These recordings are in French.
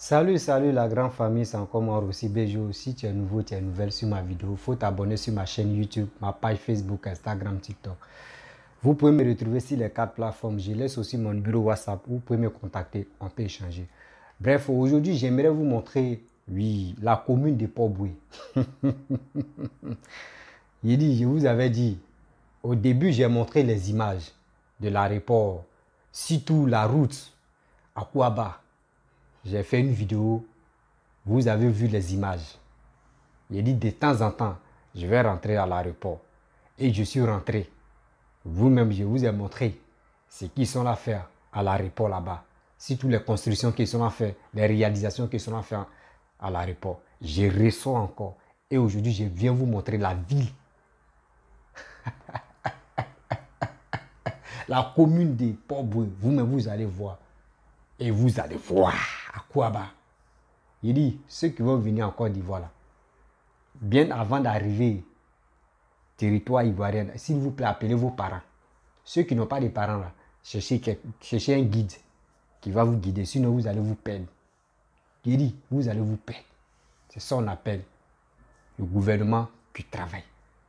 Salut la grande famille, c'est encore moi aussi Béjo. Si tu es nouveau, tu es nouvelle sur ma vidéo, il faut t'abonner sur ma chaîne YouTube, ma page Facebook, Instagram, TikTok. Vous pouvez me retrouver sur les 4 plateformes. Je laisse aussi mon numéro WhatsApp, vous pouvez me contacter, on peut échanger. Bref, aujourd'hui, j'aimerais vous montrer, oui, la commune de Port-Boué. Je vous avais dit, au début, j'ai montré les images de l'aéroport, surtout la route à Kouaba. J'ai fait une vidéo, vous avez vu les images. J'ai dit de temps en temps, je vais rentrer à l'aéroport. Et je suis rentré. Vous-même, je vous ai montré ce qu'ils sont à faire à l'aéroport là-bas. Surtout les constructions qui sont à faire, les réalisations qui sont à faire à l'aéroport. Je ressors encore. Et aujourd'hui, je viens vous montrer la ville. La commune de Port-Boué. Vous-même, vous allez voir. Et vous allez voir à Kouaba. Il dit, ceux qui vont venir en Côte d'Ivoire, là, bien avant d'arriver territoire ivoirien, s'il vous plaît, appelez vos parents. Ceux qui n'ont pas de parents, là, cherchez un guide qui va vous guider, sinon vous allez vous perdre. Il dit, vous allez vous perdre. C'est ça qu'on appelle le gouvernement qui travaille.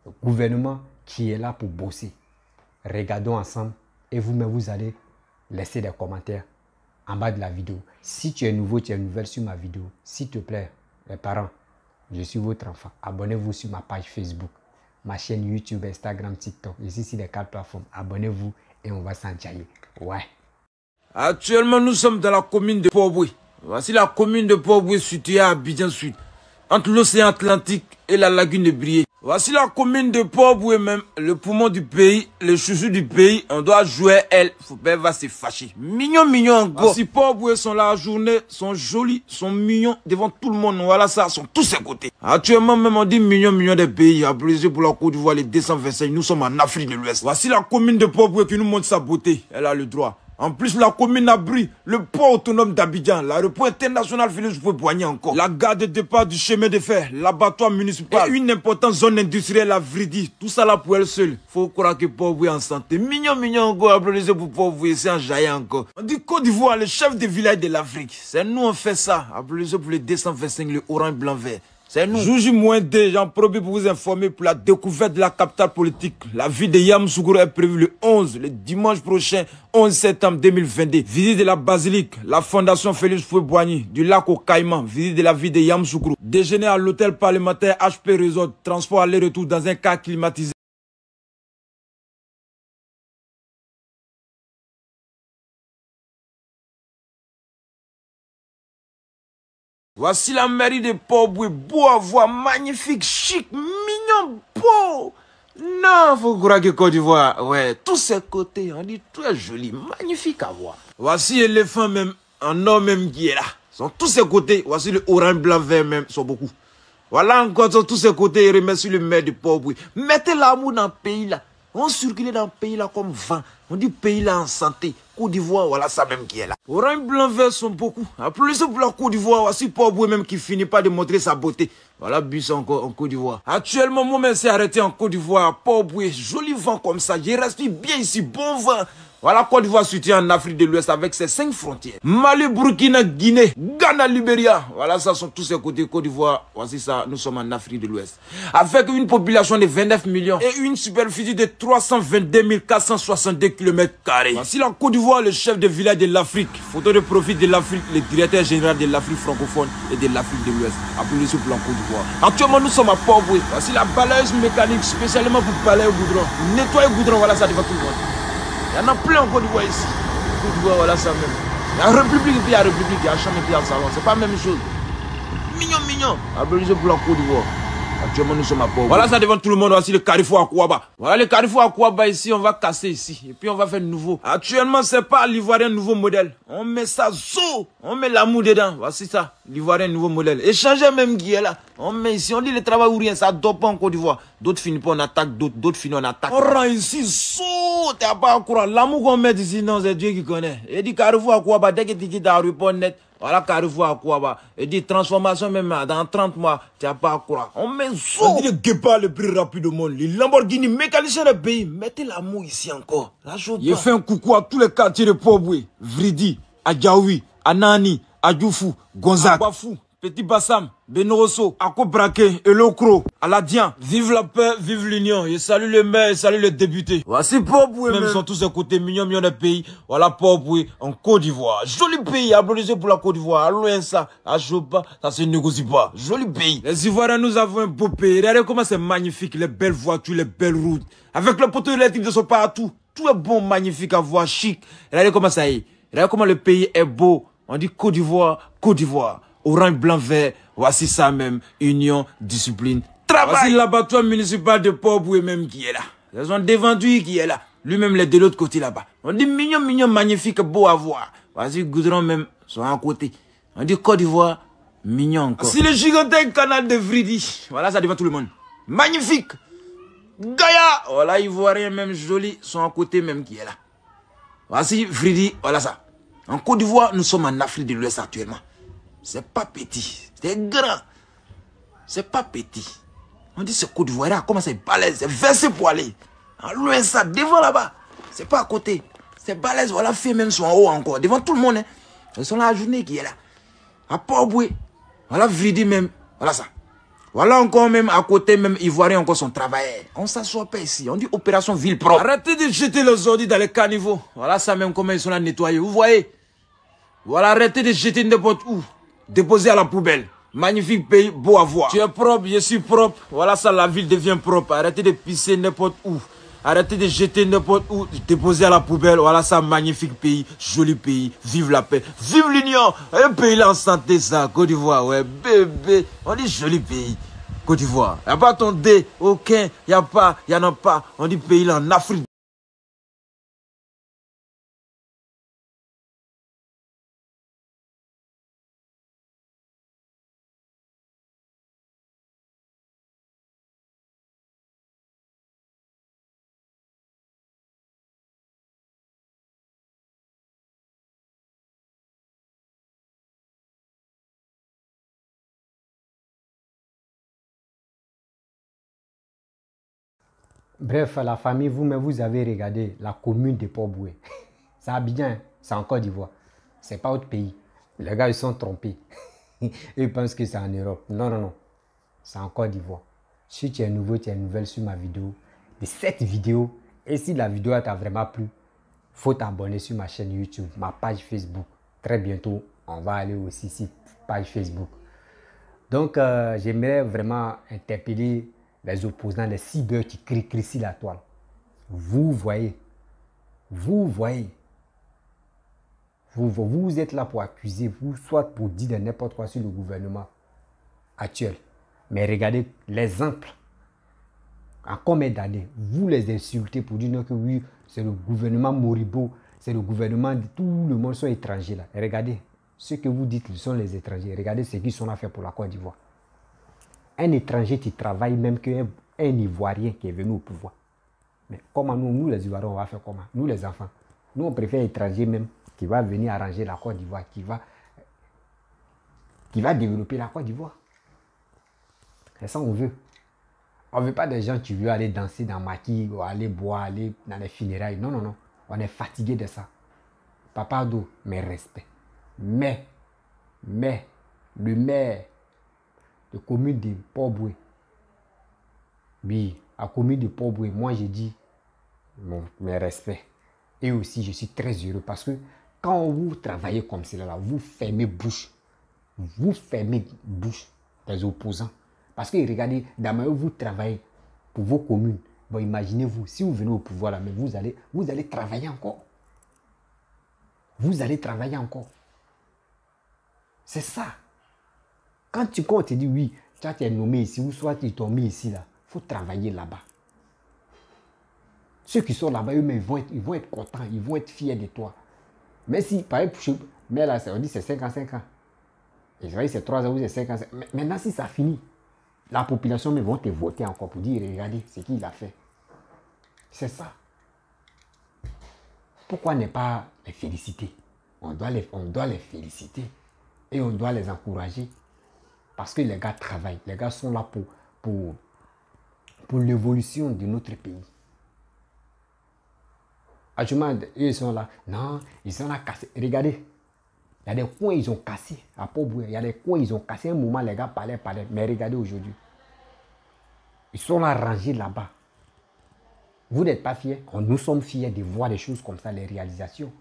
Le gouvernement qui est là pour bosser. Regardons ensemble et vous-même, vous allez laisser des commentaires en bas de la vidéo. Si tu es nouveau, tu es nouvelle sur ma vidéo, s'il te plaît, les parents, je suis votre enfant. Abonnez-vous sur ma page Facebook, ma chaîne YouTube, Instagram, TikTok. Je suis sur les 4 plateformes. Abonnez-vous et on va s'enjailler. Ouais. Actuellement, nous sommes dans la commune de Port-Boué. Voici la commune de Port-Boué située à Abidjan Sud, entre l'océan Atlantique et la lagune de Briey. Voici la commune de Port-Boué même, le poumon du pays, le chouchou du pays. On doit jouer elle, faut pas va se fâcher. Mignon encore. Voici Port-Boué sont là à journée, sont jolis, sont mignons devant tout le monde. Voilà ça, sont tous à côté. Actuellement même on dit mignon des pays. Applaudissez pour la Côte d'Ivoire les 225. Nous sommes en Afrique de l'Ouest. Voici la commune de Port-Boué qui nous montre sa beauté. Elle a le droit. En plus, la commune abrite le port autonome d'Abidjan, l'aéroport international Félix Houphouët-Boigny encore, la gare de départ du chemin de fer, l'abattoir municipal, et une importante zone industrielle à Vridi. Tout ça là pour elle seule. Faut croire que Port-Boué en santé. Mignon encore, applaudissez pour Port-Boué, c'est en jaillant encore. On dit Côte d'Ivoire, le chef de village de l'Afrique. C'est nous on fait ça. Applaudissez pour les 225, le orange, blanc, vert. C'est nous. Jouji-2, j'en profite pour vous informer pour la découverte de la capitale politique. La ville de Yamoussoukro est prévue le 11, le dimanche prochain, 11 septembre 2022. Visite de la basilique, la fondation Félix Houphouët-Boigny, du lac au Caïman, visite de la ville de Yamoussoukro. Déjeuner à l'hôtel parlementaire HP Resort, transport aller-retour dans un car climatisé. Voici la mairie de Port-Boué, beau à voir, magnifique, chic, mignon, beau. Non, faut croire que Côte d'Ivoire, ouais, tous ces côtés, on dit très joli, magnifique à voir. Voici l'éléphant même, en or même qui est là. Sont tous ces côtés, voici le orange, blanc, vert même, sont beaucoup. Voilà encore, sont tous ces côtés, et remercie le maire de Port-Boué. Mettez l'amour dans le pays là. On circule dans le pays là comme vent. On dit pays là en santé. Côte d'Ivoire, voilà ça même qui est là. Orange, blanc, vert sont beaucoup. Applaudissez pour la Côte d'Ivoire. Voici Port-Boué même qui finit pas de montrer sa beauté. Voilà bus encore en Côte d'Ivoire. Actuellement, moi-même c'est arrêté en Côte d'Ivoire. Port-Boué, joli vent comme ça. Je respire bien ici, bon vent. Voilà Côte d'Ivoire située en Afrique de l'Ouest avec ses 5 frontières. Mali, Burkina, Guinée, Ghana, Libéria. Voilà, ça sont tous ces côtés Côte d'Ivoire. Voici ça, nous sommes en Afrique de l'Ouest. Avec une population de 29 millions et une superficie de 322 462 km². Voici la Côte d'Ivoire, le chef de village de l'Afrique. Photo de profil de l'Afrique, le directeur général de l'Afrique francophone et de l'Afrique de l'Ouest. Applaudissez pour la Côte d'Ivoire. Actuellement, nous sommes à Port-Boué. Voici la balayeuse mécanique spécialement pour balayer au goudron. Nettoyer le goudron, voilà ça devant tout le monde. Il y en a plein en Côte d'Ivoire ici. Côte d'Ivoire, voilà ça même. Il y a République et puis il y a République, il y a Chambre et puis il y a Salon. C'est pas la même chose. Mignon. Applaudissez pour la Côte d'Ivoire. Actuellement, nous sommes à Port-Boué. Voilà ça devant tout le monde. Voici le carrefour à Kouaba. Voilà le carrefour à Kouaba ici. On va casser ici. Et puis on va faire nouveau. Actuellement, c'est pas l'Ivoirien nouveau modèle. On met ça zo. On met l'amour dedans. Voici ça. L'Ivoirien nouveau modèle. Échanger même qui est là. On met ici. On dit le travail ou rien. Ça dort pas en Côte d'Ivoire. D'autres finissent pas en attaque. D'autres finissent en attaque. On rend ici zo. T'as pas à croire. L'amour qu'on met ici, non, c'est Dieu qui connaît. Et dit carrefour à Kouaba. Dès que tu quittes à report net. Voilà carrefour à Kouaba. Et dit transformation même dans 30 mois, tu n'as pas à croire. On met zo. On dit le guépard le plus rapide au monde. Les Lamborghini mécaniciens de pays. Mettez l'amour ici encore. Il fait un coucou à tous les quartiers de Port-Boué, Vridi, Adjaoui, Anani, Adjoufou, Gonzague, Agbafou, Petit Bassam, Benoroso, Ako Braqué, Elokro, Aladian. Vive la paix, vive l'union. Et salut les maires, et salut les députés. Voici Poboué, même sont tous à côté, millions de pays. Voilà Poboué en Côte d'Ivoire. Joli pays, applaudissez pour la Côte d'Ivoire. À loin ça, à Chopa, ça se négocie pas. Joli pays. Les Ivoiriens, nous avons un beau pays. Regardez comment c'est magnifique, les belles voitures, les belles routes. Avec le poteau électrique de son partout. Tout est bon, magnifique à voir, chic. Regardez comment ça est. Regardez comment le pays est beau. On dit Côte d'Ivoire, Côte d'Ivoire. Orange, blanc, vert, voici ça même, union, discipline, travail. Voici l'abattoir municipal de Poboué même qui est là. Ils ont dévendu qui est là. Lui-même, il est de l'autre côté là-bas. On dit mignon, mignon, magnifique, beau à voir. Voici Goudron même, sont à côté. On dit Côte d'Ivoire, mignon encore. Voici le gigantesque canal de Vridi. Voilà, ça devant tout le monde. Magnifique. Gaïa. Voilà, Ivoiriens même jolis, sont à côté même qui est là. Voici Vridi, voilà ça. En Côte d'Ivoire, nous sommes en Afrique de l'Ouest actuellement. C'est pas petit, c'est grand. C'est pas petit. On dit ce Côte d'Ivoire, comment c'est balèze, c'est versé pour aller. En loin ça, devant là-bas. C'est pas à côté. C'est balèze, voilà, fait même sont en haut encore. Devant tout le monde, hein. Ils sont là la journée qui est là. À Poboué. Voilà Vridi même. Voilà ça. Voilà encore même à côté, même Ivoirien encore son travail. On s'assoit pas ici. On dit opération ville propre. Arrêtez de jeter les ordures dans les caniveaux. Voilà ça même comment ils sont là nettoyés. Vous voyez? Voilà, arrêtez de jeter n'importe où. Déposé à la poubelle. Magnifique pays, beau à voir. Tu es propre, je suis propre. Voilà ça, la ville devient propre. Arrêtez de pisser n'importe où. Arrêtez de jeter n'importe où. Déposé à la poubelle. Voilà ça, magnifique pays, joli pays. Vive la paix, vive l'union. Un pays là en santé ça, Côte d'Ivoire, ouais, bébé. On dit joli pays, Côte d'Ivoire. Y a pas ton dé, aucun, y a pas, y en a pas. On dit pays là en Afrique. Bref, la famille, vous-même, vous avez regardé la commune de Poboué. C'est Abidjan, c'est en Côte d'Ivoire. C'est pas autre pays. Les gars, ils sont trompés. Ils pensent que c'est en Europe. Non, non, non. C'est en Côte d'Ivoire. Si tu es nouveau, tu es nouvelle sur ma vidéo, de cette vidéo, et si la vidéo t'a vraiment plu, faut t'abonner sur ma chaîne YouTube, ma page Facebook. Très bientôt, on va aller aussi sur page Facebook. Donc, j'aimerais vraiment interpeller les opposants, les cyber qui crient sur la toile. Vous voyez, vous êtes là pour accuser, vous, soit pour dire n'importe quoi sur le gouvernement actuel. Mais regardez l'exemple. En combien d'années, vous les insultez pour dire que oui, c'est le gouvernement moribond, c'est le gouvernement de tout le monde sont étrangers là. Et regardez, ceux que vous dites sont les étrangers. Regardez ce qu'ils sont à faire pour la Côte d'Ivoire. Un étranger qui travaille même qu'un Ivoirien qui est venu au pouvoir. Mais comment nous les Ivoiriens, on va faire comment? Nous les enfants. Nous, on préfère étranger même qui va venir arranger la Côte d'Ivoire, qui va développer la Côte d'Ivoire. C'est ça qu'on veut. On ne veut pas des gens qui veulent aller danser dans Maquis, ou aller boire, aller dans les funérailles. Non, non, non. On est fatigué de ça. Papa d'eau, mais respect. Mais, le maire de commune de Poboué, oui, à commune de Poboué, moi j'ai dit mes respects. Et aussi, je suis très heureux parce que quand vous travaillez comme cela, vous fermez bouche. Vous fermez bouche des opposants. Parce que regardez, d'abord vous travaillez pour vos communes. Bon, imaginez-vous, si vous venez au pouvoir là, mais vous allez travailler encore. Vous allez travailler encore. C'est ça. Quand on te dit oui, tu es nommé ici, ou soit tu t'es mis ici, là, il faut travailler là-bas. Ceux qui sont là-bas, eux-mêmes, ils vont être contents, ils vont être fiers de toi. Mais si, par exemple, mais là, on dit c'est 55 ans. Et c'est 3 ans ou c'est 5 ans. Mais maintenant, si ça finit, la population mais vont te voter encore pour dire, regardez ce qu'il a fait. C'est ça. Pourquoi ne pas les féliciter? On doit les féliciter et on doit les encourager. Parce que les gars travaillent. Les gars sont là pour l'évolution de notre pays. Actuellement, ils sont là. Non, ils sont là cassés. Regardez. Il y a des coins, ils ont cassé à Port-Boué. Il y a des coins, ils ont cassé. Un moment, les gars parlaient. Mais regardez aujourd'hui. Ils sont là rangés là-bas. Vous n'êtes pas fiers? Nous sommes fiers de voir des choses comme ça, les réalisations.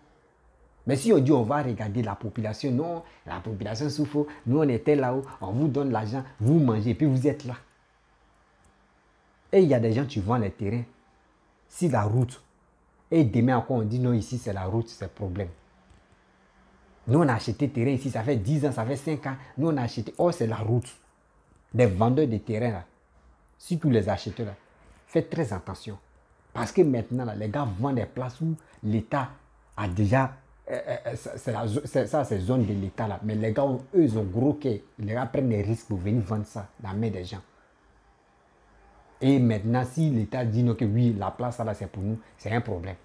Mais si on dit on va regarder la population, non, la population souffre, nous on était là-haut, on vous donne l'argent, vous mangez, puis vous êtes là. Et il y a des gens, tu vends les terrains, si la route, et demain encore on dit non, ici c'est la route, c'est le problème. Nous on a acheté terrain ici, ça fait 10 ans, ça fait 5 ans, nous on a acheté, oh c'est la route. Des vendeurs de terrain là, si tous les acheteurs là, faites très attention. Parce que maintenant là, les gars vendent des places où l'État a déjà... ça, c'est zone de l'État là. Mais les gars, eux, ils ont gros quai. Les gars prennent des risques pour venir vendre ça dans la main des gens. Et maintenant, si l'État dit non, que oui, la place là, c'est pour nous, c'est un problème.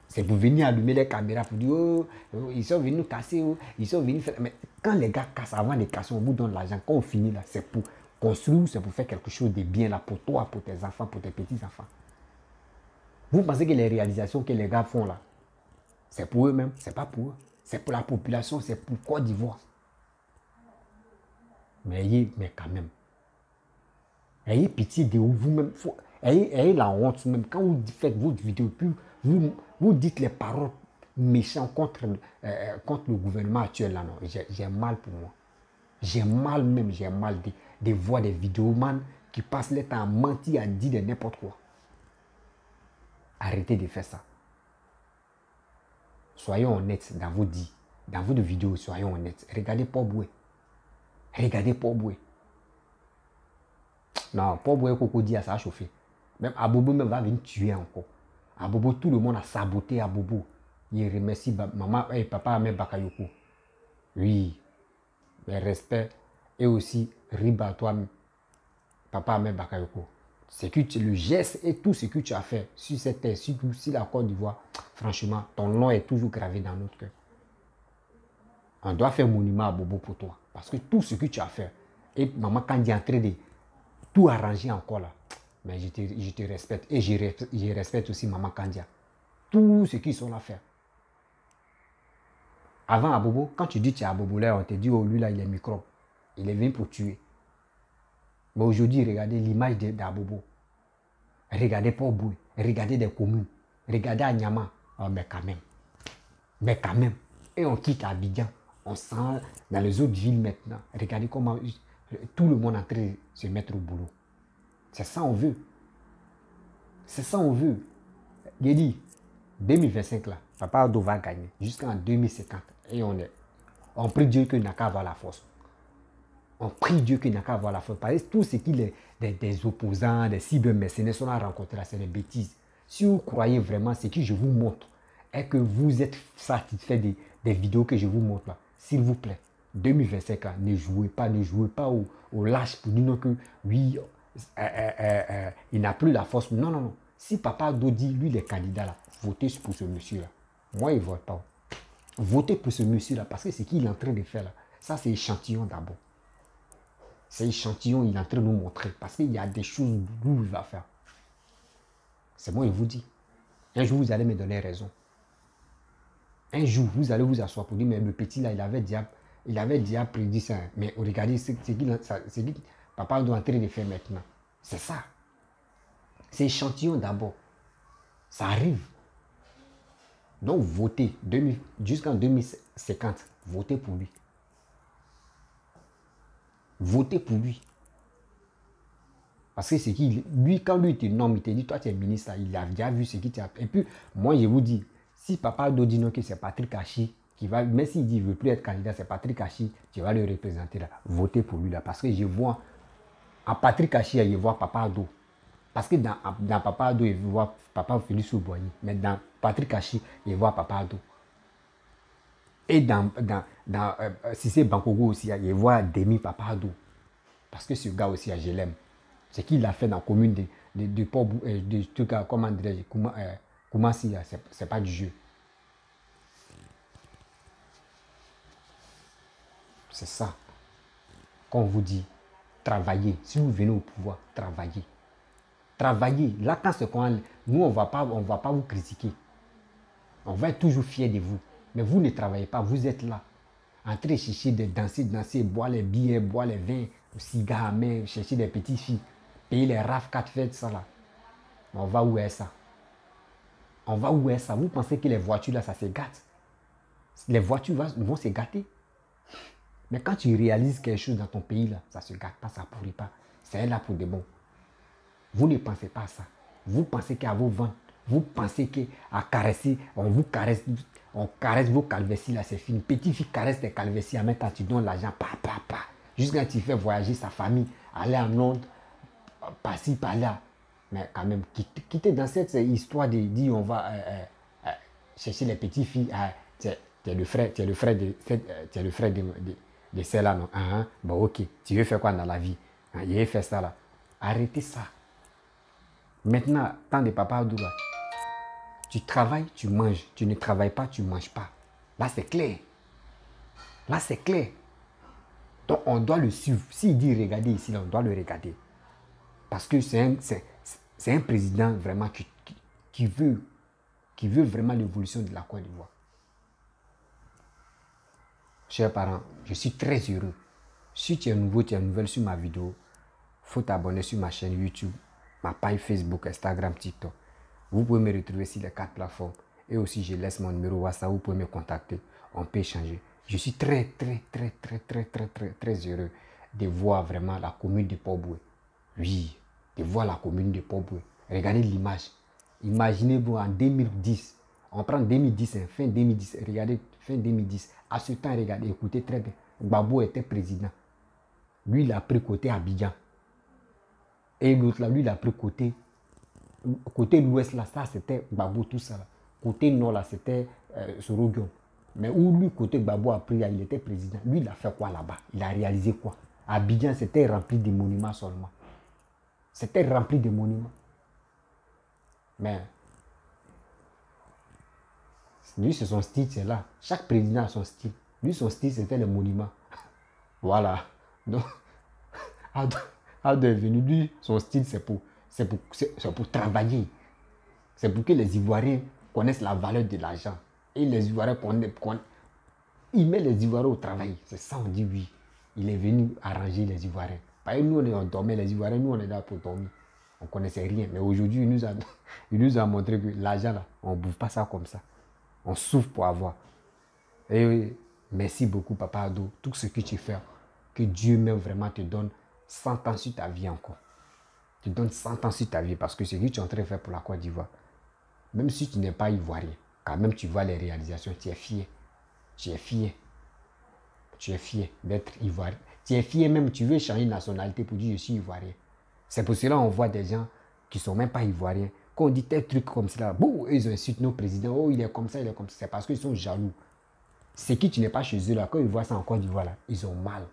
C'est pour venir allumer les caméras pour dire, oh, ils sont venus nous casser, oh, ils sont venus faire. Mais quand les gars cassent, avant de casser, on vous donne l'argent. Quand on finit là, c'est pour construire, c'est pour faire quelque chose de bien là, pour toi, pour tes enfants, pour tes petits-enfants. Vous pensez que les réalisations que les gars font là, c'est pour eux-mêmes, c'est pas pour eux. C'est pour la population, c'est pour Côte d'Ivoire. Mais quand même, ayez pitié de vous-même. Ayez la honte même. Quand vous faites votre vidéo, puis vous dites les paroles méchantes contre le gouvernement actuel là, non. J'ai mal pour moi. J'ai mal même, j'ai mal de voir des vidéomans qui passent le temps à mentir, à dire de n'importe quoi. Arrêtez de faire ça. Soyons honnêtes dans vos dits, dans vos vidéos, soyons honnêtes. Regardez Port-Boué. Regardez Port-Boué. Non, Port-Boué, Coco dit, ça a chauffé. Même Abobo même va venir tuer encore. Abobo, tout le monde a saboté Abobo. Il remercie maman et papa Ahmed Bakayoko. Oui, mais respect. Et aussi, riba toi, papa Ahmed Bakayoko. C'est que le geste et tout ce que tu as fait sur cette terre, surtout si la Côte d'Ivoire, franchement, ton nom est toujours gravé dans notre cœur. On doit faire monument à Bobo pour toi. Parce que tout ce que tu as fait, et maman Kandi est en train de tout arranger encore là, mais je te respecte. Et je respecte aussi maman Kandia. Tout ce qu'ils sont là à faire. Avant à Bobo, quand tu dis tu es à Bobo là, on te dit, oh lui là, il est microbe. Il est venu pour tuer. Mais aujourd'hui, regardez l'image d'Abobo. Regardez Port-Boué. Regardez des communes. Regardez Anyama. Oh, mais quand même. Mais quand même. Et on quitte Abidjan. On s'en dans les autres villes maintenant. Regardez comment tout le monde est en train de se mettre au boulot. C'est ça on veut. C'est ça on veut. J'ai dit, 2025 là, Papa Ado va gagner jusqu'en 2050. Et on prie Dieu qu'il n'a qu'à avoir la force. On prie Dieu qu'il n'a qu'à avoir la force. Parce que tout ce qui est des opposants, des cybermercenaires sont à rencontrer là, c'est des bêtises. Si vous croyez vraiment ce que je vous montre et que vous êtes satisfait des vidéos que je vous montre là, s'il vous plaît, 2025 là, ne jouez pas au lâche pour dire non que oui, il n'a plus la force. Non, non, non. Si Papa Ado dit, lui, les candidats là, votez pour ce monsieur là. Moi, il ne vote pas. Votez pour ce monsieur là parce que ce qu'il est en train de faire là, ça c'est échantillon d'abord. C'est échantillon, il est en train de nous montrer. Parce qu'il y a des choses où il va faire. C'est moi, il vous dit. Un jour, vous allez me donner raison. Un jour, vous allez vous asseoir pour dire, mais le petit là, il avait déjà prédit ça. Mais regardez ce que Papa doit en train de faire maintenant. C'est ça. C'est échantillon d'abord. Ça arrive. Donc, votez. Jusqu'en 2050, votez pour lui. Votez pour lui. Parce que c'est qui, lui, quand lui te nomme, il te dit, toi tu es ministre, il a déjà vu ce qui t'a. Et puis, moi je vous dis, si Papa Ado dit non que c'est Patrick Achi qui va, même s'il dit qu'il ne veut plus être candidat, c'est Patrick Achi qui va le représenter là. Votez pour lui là. Parce que je vois, à Patrick Achi, je vois Papa Ado. Parce que dans Papa Ado, je vois Papa Félix Souboigny. Mais dans Patrick Achi, je vois Papa Ado. Et si c'est Bankogo aussi, il voit Demi Papa Ado. Parce que ce gars aussi, je l'aime. Ce qu'il a fait dans la commune de Port-Boué, comment dirais-je, Koumassi, c'est pas du jeu. C'est ça. Quand on vous dit, travaillez. Si vous venez au pouvoir, travaillez. Travaillez. Là, quand c'est quand nous, on va pas vous critiquer. On va être toujours fiers de vous. Mais vous ne travaillez pas, vous êtes là. Entrer chercher de danser, boire les billets, boire les vins, le cigare à main, chercher des petites filles, payer les RAF 4 fêtes, ça là. On va où est ça? On va où est ça? Vous pensez que les voitures là, ça se gâte? Les voitures vont se gâter. Mais quand tu réalises quelque chose dans ton pays là, ça ne se gâte pas, ça ne pourrit pas. C'est là pour de bon. Vous ne pensez pas à ça. Vous pensez qu'à vos ventes, vous pensez qu'à caresser, on caresse vos calvéties là, c'est fini. Petite fille caresse tes calvéties, en même temps tu donnes l'argent, pa. Jusqu'à tu fais voyager sa famille, aller en Londres, par-ci, par-là. Mais quand même, quitter dans cette histoire de dire on va chercher les petites filles, tu es le frère de celle-là, non? Bon, ok, tu veux faire quoi dans la vie? Il veut faire ça là. Arrêtez ça. Maintenant, tant de papa Abdou là, tu travailles, tu manges. Tu ne travailles pas, tu ne manges pas. Là, c'est clair. Là, c'est clair. Donc, on doit le suivre. S'il dit regarder ici, là, on doit le regarder. Parce que c'est un président vraiment qui veut vraiment l'évolution de la Côte d'Ivoire. Chers parents, je suis très heureux. Si tu es nouveau, tu es nouvelle sur ma vidéo, il faut t'abonner sur ma chaîne YouTube, ma page Facebook, Instagram, TikTok. Vous pouvez me retrouver sur les 4 plateformes. Et aussi, je laisse mon numéro WhatsApp, vous pouvez me contacter. On peut échanger. Je suis très heureux de voir vraiment la commune de Port-Bouët. Oui, de voir la commune de Port-Bouët. Regardez l'image. Imaginez-vous en 2010. On prend 2010, fin 2010. Regardez, fin 2010. À ce temps, regardez, écoutez très bien. Gbagbo était président. Lui, il a pris côté Abidjan. Et l'autre là, lui, il a pris côté l'ouest là, ça c'était Gbagbo, tout ça là. Côté nord là, c'était Sorogion. Mais où lui, côté Gbagbo a pris, il était président. Lui, il a fait quoi là-bas? Il a réalisé quoi? Abidjan, c'était rempli de monuments seulement. C'était rempli de monuments. Mais lui, c'est son style, c'est là. Chaque président a son style. Lui, son style, c'était les monuments. Voilà. Donc, Abdou est venu. Lui, son style, c'est pour travailler. C'est pour que les Ivoiriens connaissent la valeur de l'argent. Et les Ivoiriens il met les Ivoiriens au travail. C'est ça, on dit oui. Il est venu arranger les Ivoiriens. Parce que nous, on dormait, les Ivoiriens, nous, on est là pour dormir. On ne connaissait rien. Mais aujourd'hui, il nous a montré que l'argent, là, on ne bouffe pas ça comme ça. On souffre pour avoir. Et merci beaucoup, Papa Abdou. Tout ce que tu fais, que Dieu même vraiment te donne 100 ans sur ta vie encore. Tu donnes 100 ans sur ta vie parce que ce que tu es en train de faire pour la Côte d'Ivoire, même si tu n'es pas ivoirien, quand même tu vois les réalisations, tu es fier. Tu es fier. Tu es fier d'être ivoirien. Tu es fier même, tu veux changer de nationalité pour dire je suis ivoirien. C'est pour cela qu'on voit des gens qui ne sont même pas ivoiriens. Quand on dit tel truc comme ça, bon, ils insultent nos présidents. Oh, il est comme ça, il est comme ça. C'est parce qu'ils sont jaloux. C'est qui tu n'es pas chez eux là, quand ils voient ça en Côte d'Ivoire là, ils ont mal.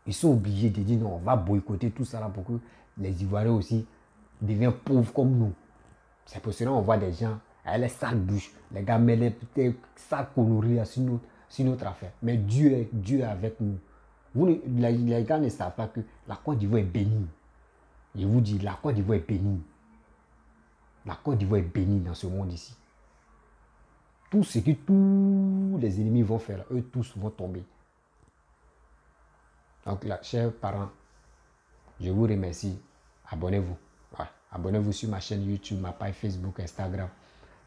Ils sont obligés de dire non, on va boycotter tout ça là pour que les Ivoiriens aussi deviennent pauvres comme nous. C'est pour cela qu'on voit des gens, les sales bouches, les gars mettent les sales conneries sur notre affaire. Mais Dieu est avec nous. Les gars ne savent pas que la Côte d'Ivoire est bénie. Je vous dis, la Côte d'Ivoire est bénie. La Côte d'Ivoire est bénie dans ce monde ici. Tout ce que tous les ennemis vont faire, eux tous vont tomber. Donc, là, chers parents, je vous remercie. Abonnez-vous. Ouais. Abonnez-vous sur ma chaîne YouTube, ma page Facebook, Instagram.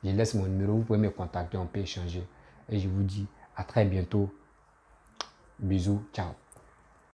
Je laisse mon numéro, vous pouvez me contacter, on peut échanger. Et je vous dis à très bientôt. Bisous, ciao.